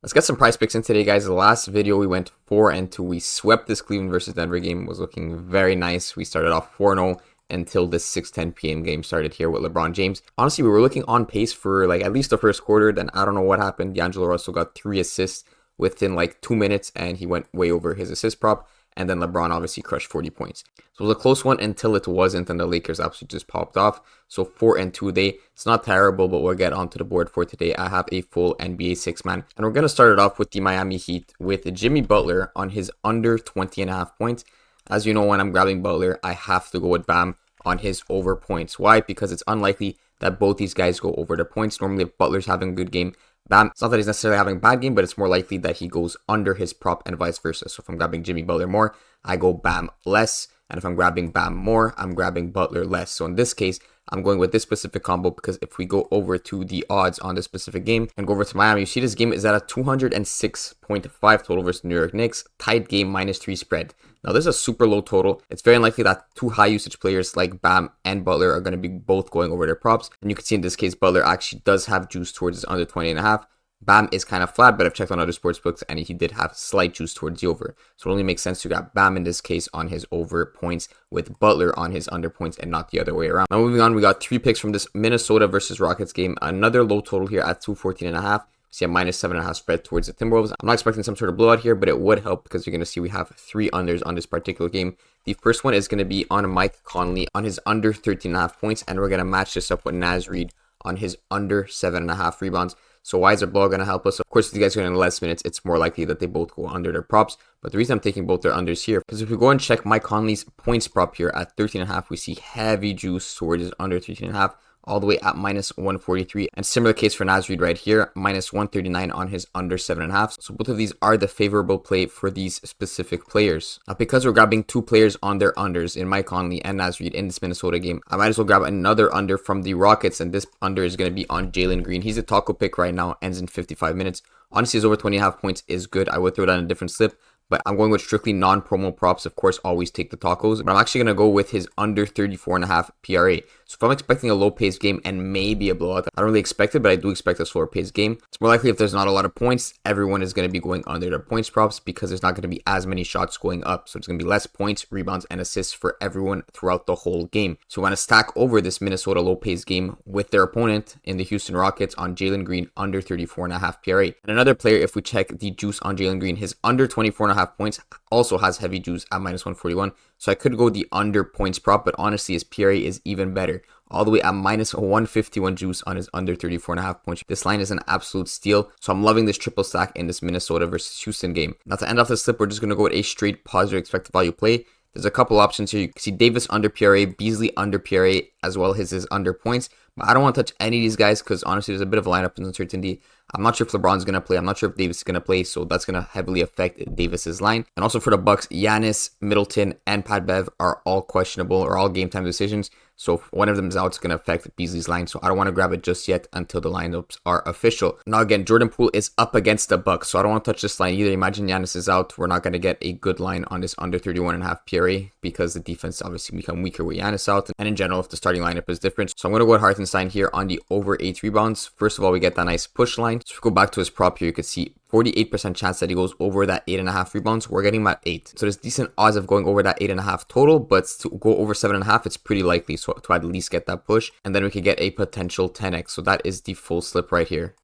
Let's get some price picks in today, guys. The last video we went 4-2. We swept this Cleveland versus Denver game. It was looking very nice. We started off 4-0 until this 6:10 p.m. game started here with LeBron James. Honestly, we were looking on pace for like at least the first quarter. Then I don't know what happened. D'Angelo Russell got 3 assists within like 2 minutes, and he went way over his assist prop. And then LeBron obviously crushed 40 points. So it was a close one until it wasn't, and the Lakers absolutely just popped off. So 4-2 day. It's not terrible, but we'll get onto the board for today. I have a full NBA 6-man. And we're going to start it off with the Miami Heat with Jimmy Butler on his under 20.5 points. As you know, when I'm grabbing Butler, I have to go with Bam on his over points. Why? Because it's unlikely that both these guys go over the points. Normally, if Butler's having a good game, Bam, it's not that he's necessarily having a bad game, but it's more likely that he goes under his prop and vice versa. So if I'm grabbing Jimmy Butler more, I go Bam less. And if I'm grabbing Bam more, I'm grabbing Butler less. So in this case, I'm going with this specific combo because if we go over to the odds on this specific game and go over to Miami, you see this game is at a 206.5 total versus New York Knicks. Tight game, -3 spread. Now, this is a super low total. It's very unlikely that two high usage players like Bam and Butler are going to be both going over their props. And you can see in this case, Butler actually does have juice towards his under 20.5. Bam is kind of flat, but I've checked on other sports books and he did have slight juice towards the over. So it only makes sense to grab Bam in this case on his over points with Butler on his under points and not the other way around. Now moving on, we got 3 picks from this Minnesota versus Rockets game. Another low total here at 214.5. See a -7.5 spread towards the Timberwolves. I'm not expecting some sort of blowout here, but it would help because you're going to see we have 3 unders on this particular game. The first one is going to be on Mike Conley on his under 13.5 points, and we're going to match this up with Naz Reid on his under 7.5 rebounds. So why is their blowout going to help us? Of course, if these guys are in less minutes, it's more likely that they both go under their props. But the reason I'm taking both their unders here, because if we go and check Mike Conley's points prop here at 13.5, we see heavy juice towards his under 13.5. All the way at -143, and similar case for Naz Reid right here, -139 on his under 7.5. So both of these are the favorable play for these specific players. Now, because we're grabbing 2 players on their unders in Mike Conley and Naz Reid in this Minnesota game, I might as well grab another under from the Rockets, and this under is going to be on Jalen Green. He's a taco pick right now, ends in 55 minutes. Honestly, his over 20.5 points is good. I would throw that in a different slip, but I'm going with strictly non-promo props. Of course, always take the tacos, but I'm actually going to go with his under 34.5 PRA. So if I'm expecting a low-paced game and maybe a blowout, I don't really expect it, but I do expect a slower-paced game. It's more likely if there's not a lot of points, everyone is going to be going under their points props because there's not going to be as many shots going up. So it's going to be less points, rebounds, and assists for everyone throughout the whole game. So we want to stack over this Minnesota low-paced game with their opponent in the Houston Rockets on Jalen Green under 34.5 PRA. And another player, if we check the juice on Jalen Green, his under 24.5 points also has heavy juice at -141. So I could go the under points prop, but honestly his PRA is even better. All the way at -151 juice on his under 34.5 points. This line is an absolute steal. So I'm loving this triple stack in this Minnesota versus Houston game. Now to end off the slip, we're just going to go with a straight positive expected value play. There's a couple options here. You can see Davis under PRA, Beasley under PRA, as well as his under points. But I don't want to touch any of these guys because honestly, there's a bit of lineup uncertainty. I'm not sure if LeBron's going to play. I'm not sure if Davis is going to play. So that's going to heavily affect Davis's line. And also for the Bucks, Giannis, Middleton, and Pat Bev are all questionable or all game time decisions. So if one of them is out, it's going to affect Beasley's line. So I don't want to grab it just yet until the lineups are official. Now again, Jordan Poole is up against the Bucks. So I don't want to touch this line either. Imagine Giannis is out. We're not going to get a good line on this under 31.5 PRA because the defense obviously become weaker with Giannis out. And in general, if the starting lineup is different. So I'm going to go with Hartenstein here on the over 8 rebounds. First of all, we get that nice push line. So if we go back to his prop here, you can see 48% chance that he goes over that 8.5 rebounds. We're getting him at 8. So there's decent odds of going over that 8.5 total, but to go over 7.5, it's pretty likely. So to at least get that push, and then we could get a potential 10x. So that is the full slip right here.